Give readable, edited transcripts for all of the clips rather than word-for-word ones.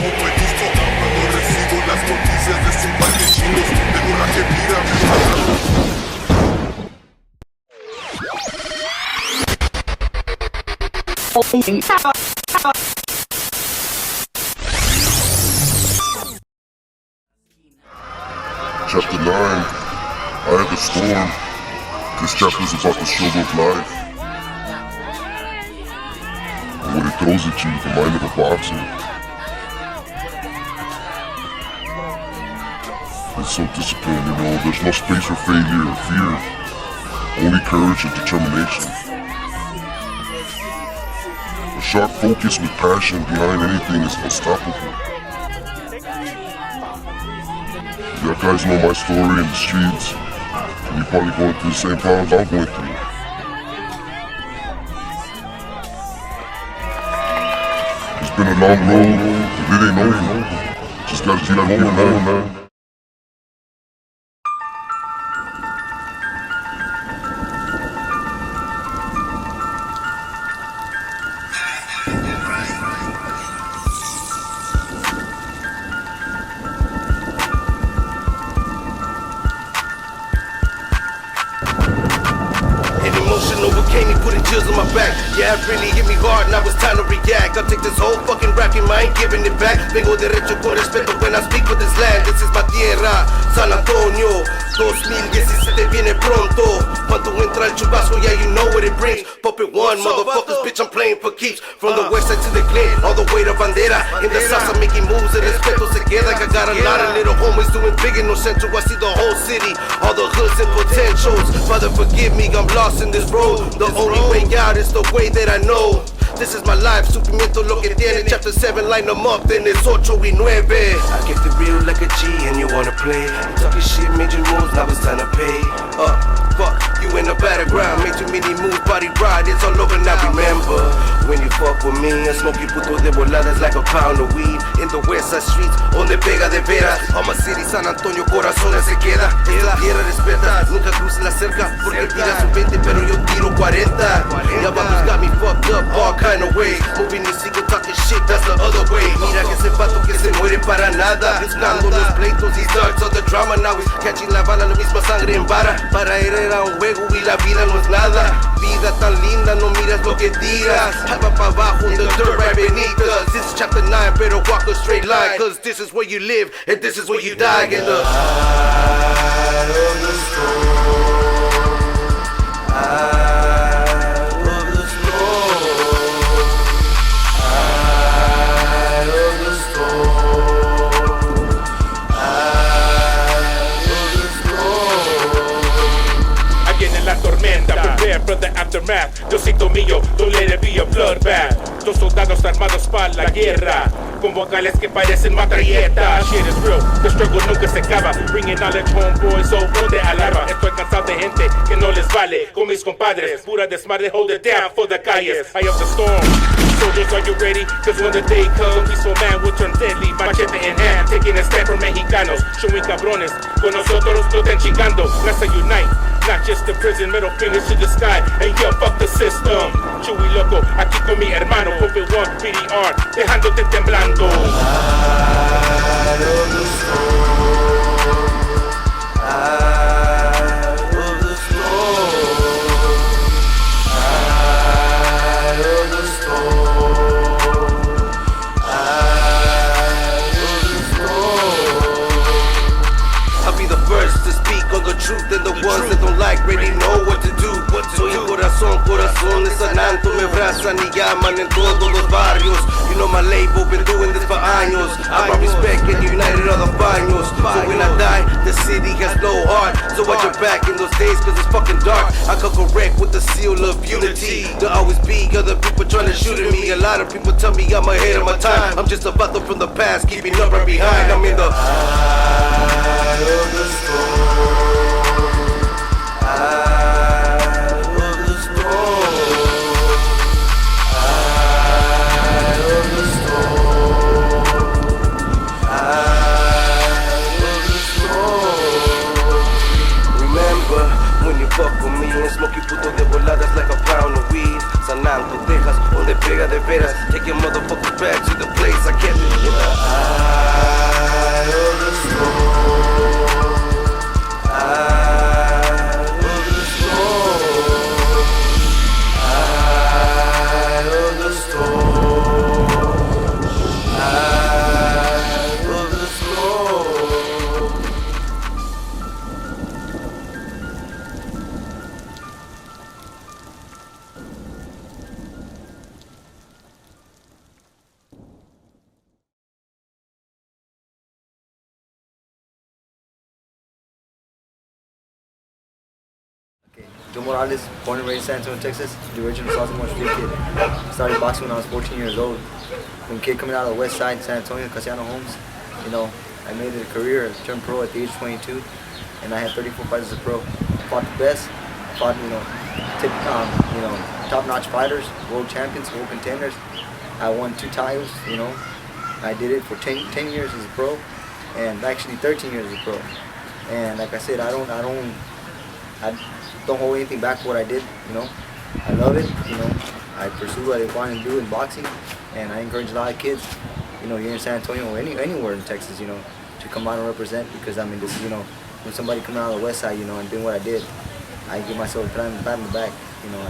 como el gusto. Cuando recibo las noticias de su par de chinos, de coraje mira Chapter 9, I Had the Storm. This chapter is about the struggle of life. And what it throws at you, the mind of a boxer. It's so disciplined, you know, there's no space for failure or fear. Only courage and determination. A sharp focus with passion behind anything is unstoppable. You guys know my story in the streets, and you're probably going through the same problems I'm going through. It's been a long road, but it ain't over. Just gotta keep moving on, man. Chills on my back, yeah, it really hit me hard, now it's time to react. I'll take this whole fucking rap and I ain't giving it back. Vengo derecho con respeto when I speak for this land. This is my tierra, San Antonio. 2017 viene pronto. Cuando entra el chubasco, yeah, you know what it brings. Puppet one, motherfuckers, bitch, I'm playing for keeps. From the west side to the Glen, all the way to Bandera. In the salsa, making moves, el respeto se queda. I got a lot of little homies doing big in no centro. I see the whole city, all the hoods and potentials. Father, forgive me, I'm lost in this road. The only way out is the way that I know. This is my life, sufrimiento lo que tiene. Chapter 7, line them up, then it's 8 y 9. I kept it real like a G and you wanna play. You talking shit, made your moves, now it's time to pay. Fuck, you in the battleground, made too many moves, body ride, it's all over now. Remember, when you fuck with me, I smoke you puto de voladas like a pound of weed. In the west side streets, donde pega de veras. Alma City, San Antonio, corazones se queda. Esta tierra respeta, nunca cruce la cerca, porque tira su 20, pero yo tiro 40. Ya vatos got me fucked up all kind of way. Moving y sigo talking shit, that's the other way. Mira que ese vato que se muere para nada. Buscando los pleitos y starts of the drama. Now he's catching la bala, la misma sangre en vara. Para él era un juego y la vida no es nada. Vida tan linda, no miras lo que tiras. Va pa' abajo, the dirt right beneath us. This is chapter 9, better walk a straight line. Cause this is where you live, and this is where you die. In the eye of the storm, eye of the storm, eye of the storm, eye of the storm. I get in la tormenta, prepare for the aftermath. Diosito mío, don't let it be a bloodbath. Dos soldados armados para la guerra, con vocales que parecen matralletas. Shit is real, the struggle nunca se acaba. Bringing knowledge homeboys, so donde alaba. Estoy cansado de gente que no les vale. Con mis compadres, pura desmadre, hold it down for the calles. Eye of the storm. Soldiers, are you ready? Cause when the day comes, peaceful man will turn deadly. Machete in hand, taking a stand for mexicanos. Showing cabrones, con nosotros no están chingando. Let's unite, not just the prison, middle fingers to the sky. And yeah, fuck the system. Chuy Loko, aquí con mi hermano. Puppet 1, PDR, dejándote temblando. Eye of the storm, eye of the storm, eye of the storm, eye of the storm. I'll be the first to speak on the truth, and the ones that don't like already know what to do. Soy el corazón de San Antonio, me abrazan y llaman en todos los barrios. You know my label, been doing this for años. I brought respect and united all the baños. So when I die, the city has no heart. So watch your back in those days, cause it's fucking dark. I come correct with the seal of unity. There'll always be other people trying to shoot at me. A lot of people tell me I'm ahead of my time. I'm just a butler from the past, keeping up right behind. I'm in the eye of the storm, eye of the storm, eye of the storm, eye of the storm. Remember, when you fuck with me and smoke you puto de voladas like a pound of weed. San Antonio, Texas, donde pega de veras. Take your motherfuckers back to the place I kept it in the eye. Joe Morales, born and raised in San Antonio, Texas, the original ZARZAMORA street kid. Started boxing when I was 14 years old. From a kid coming out of the west side, San Antonio, Casiano Homes, you know, I made it a career, I turned pro at the age of 22, and I had 34 fights as a pro. I fought the best, I fought, top-notch fighters, world champions, world contenders. I won 2 titles, you know. I did it for 10 years as a pro, and actually 13 years as a pro. And like I said, I don't hold anything back for what I did, you know. I love it, you know. I pursue what I want to do in boxing, and I encourage a lot of kids, you know, here in San Antonio or anywhere in Texas, you know, to come out and represent, because I mean, this, you know, when somebody coming out of the west side, you know, and doing what I did, I give myself a pat on the back, you know.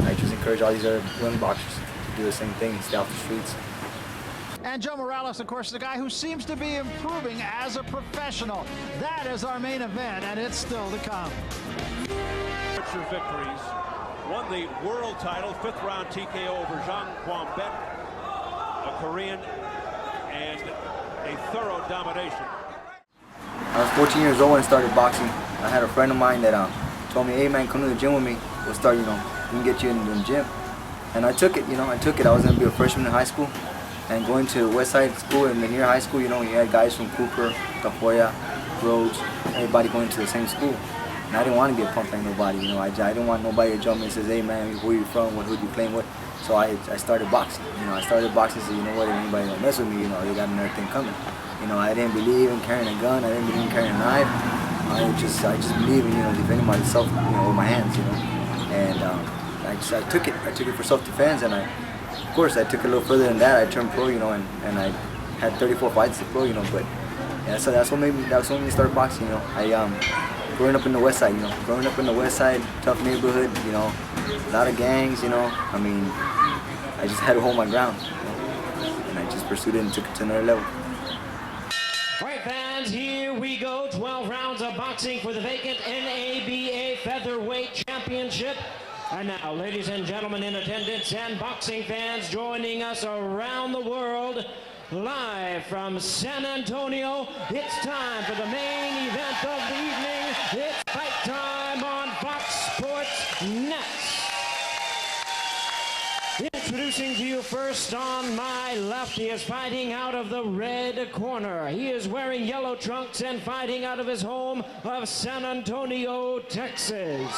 I just encourage all these other young boxers to do the same thing, stay off the streets. And Joe Morales, of course, the guy who seems to be improving as a professional. That is our main event, and it's still to come. Victories. Won the world title, 5th round TKO over Jean Kwambet, a Korean, and a thorough domination. I was 14 years old when I started boxing. I had a friend of mine that told me, hey man, come to the gym with me. We'll start, you know, we can get you in the gym. And I took it, you know, I was going to be a freshman in high school. And going to West Side School and near high school, you know, you had guys from Cooper, Tafoya, Rhodes, everybody going to the same school. And I didn't want to get pumped like nobody, you know. I didn't want nobody to jump me and say, hey man, where you from, who you playing with? So I started boxing, you know. I started boxing, so you know what, if anybody don't mess with me, you know, they got another thing coming. You know, I didn't believe in carrying a gun, I didn't believe in carrying a knife. I just believe in, you know, defending myself, you know, with my hands, you know. And I took it for self-defense, and of course, I took it a little further than that. I turned pro, you know, and I had 34 fights as a pro, you know. But yeah, so that's what made me start boxing, you know. I growing up in the West Side, you know, tough neighborhood, you know, a lot of gangs, you know. I mean, I just had to hold my ground, you know, and I just pursued it and took it to another level. All right, fans, here we go. 12 rounds of boxing for the vacant NABA Featherweight Championship. And now, ladies and gentlemen in attendance and boxing fans joining us around the world, live from San Antonio, it's time for the main event of the evening. It's fight time on Fox Sports Net. Introducing to you first on my left, he is fighting out of the red corner. He is wearing yellow trunks and fighting out of his home of San Antonio, Texas.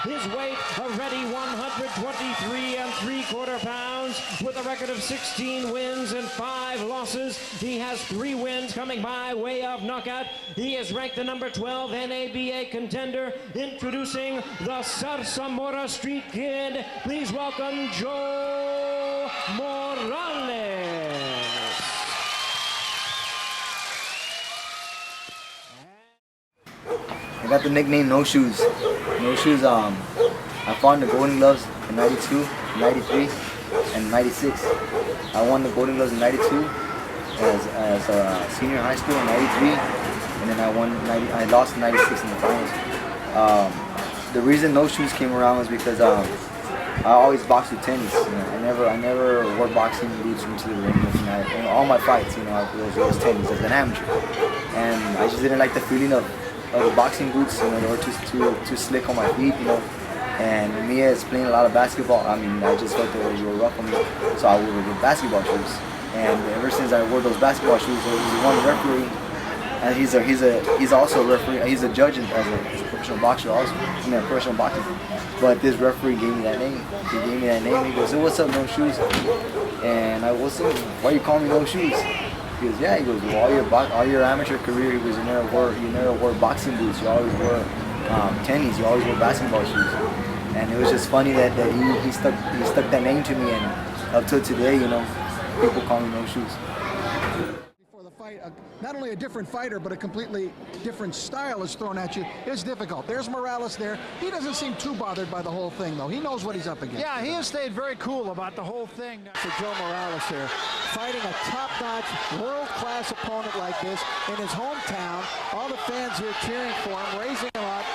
His weight already 123 3/4 pounds with a record of 16 wins and 5 losses. He has 3 wins coming by way of knockout. He is ranked the number 12 NABA contender. Introducing the ZARZAMORA Street Kid. Please welcome Joe Morales. I got the nickname No Shoes. No Shoes, I fought in the Golden Gloves in 92, 93, and 96. I won the Golden Gloves in 92 as a senior high school in 93, and then I lost in 96 in the finals. The reason No Shoes came around was because I always boxed with tennies. You know, I never wore boxing boots into the ring. In all my fights, you know, it was tennies as an amateur, and I just didn't like the feeling of the boxing boots. You know, they were too slick on my feet, you know. And me as playing a lot of basketball, I mean, I just felt they were rough on me, so I would get basketball shoes. And ever since I wore those basketball shoes, there was one referee, and he's also a referee. He's a judge as a professional boxer, also in professional boxing. But this referee gave me that name. He gave me that name. He goes, "So what's up, No Shoes?" And I was, "Why you call me No Shoes?" He goes, "Yeah." He goes, "Well, all your amateur career, he goes, you never wore boxing boots. You always wore tennies. You always wore basketball shoes." And it was just funny that he stuck that name to me, and up till today, you know, people call me No Shoes. Before the fight, not only a different fighter, but a completely different style is thrown at you. It's difficult. There's Morales there. He doesn't seem too bothered by the whole thing, though. He knows what he's up against. Yeah, he has stayed very cool about the whole thing. For Joe Morales here, fighting a top-notch, world-class opponent like this in his hometown. All the fans here cheering for him, raising him up.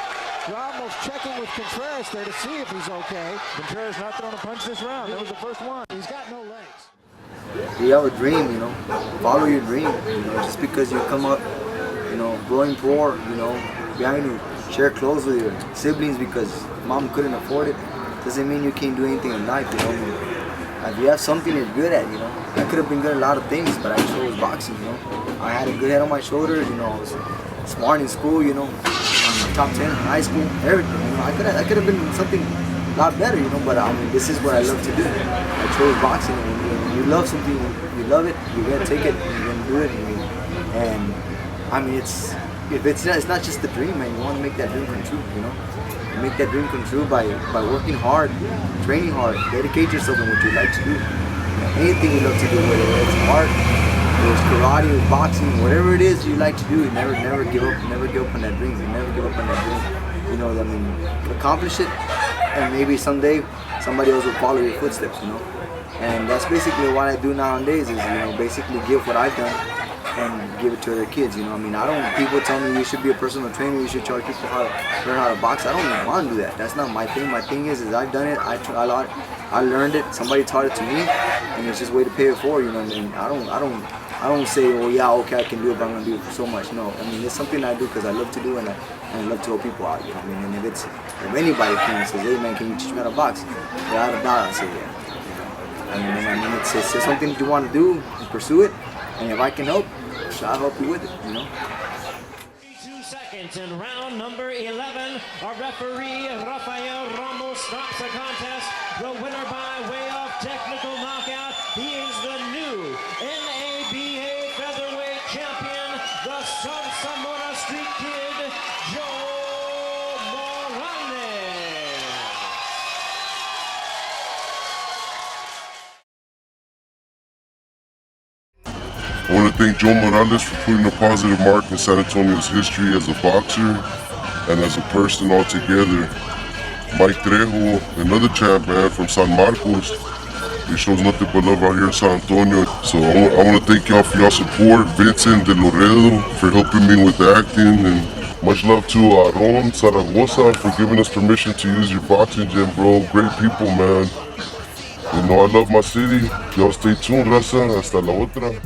Ramos checking with Contreras there to see if he's okay. Contreras not throwing a punch this round. That was the first one. He's got no legs. You have a dream, you know. Follow your dream. You know, just because you come up, you know, growing poor, you know, behind share clothes with your siblings because mom couldn't afford it, doesn't mean you can't do anything in life, you know. I mean, if you have something you're good at, you know. I could have been good at a lot of things, but I chose boxing, you know. I had a good head on my shoulders, you know. I was smart in school, you know. I'm top 10 in high school, everything, you know. I could have been something a lot better, you know, but I mean, this is what I love to do. I chose boxing, and when you love something, you love it, you're gonna take it, and you're gonna do it, and I mean, it's not just the dream, man. You want to make that dream come true, you know. You make that dream come true by working hard, training hard, dedicate yourself in what you like to do. You know, anything you love to do, whether it's art, whether it's karate, or boxing, whatever it is you like to do, never give up on that dream. You never give up on that dream. You know, I mean, accomplish it, and maybe someday somebody else will follow your footsteps, you know. And that's basically what I do nowadays is, you know, basically give what I've done and give it to other kids, you know. I mean, people tell me you should be a personal trainer, you should charge people how to learn how to box. I don't even want to do that. That's not my thing. My thing is I've done it, I learned it, somebody taught it to me, and it's just a way to pay it forward, you know. And I don't say, oh yeah, okay, I can do it, but I'm gonna do it for so much. No, I mean, it's something I do because I love to do, and I love to help people out, you know. I mean, and if anybody came and says, hey man, can you teach me how to box? Without a doubt, I say yeah. I mean, it's something that you want to do and pursue it, and if I can help, I'll help you with it, you know. 2 seconds in round number 11. Our referee, Rafael Ramos, stops the contest. The winner by way of technical knockout. He is the new NABA featherweight champion, the ZARZAMORA Street Kid, Joe Morales. I want to thank Joe Morales for putting a positive mark in San Antonio's history as a boxer and as a person altogether. Mike Trejo, another champ, man, from San Marcos. He shows nothing but love out here in San Antonio. So I want to thank y'all for y'all support. Vincent de Loredo for helping me with the acting. And much love to Aaron Zaragoza for giving us permission to use your boxing gym, bro. Great people, man. You know, I love my city. Y'all stay tuned, raza. Hasta la otra.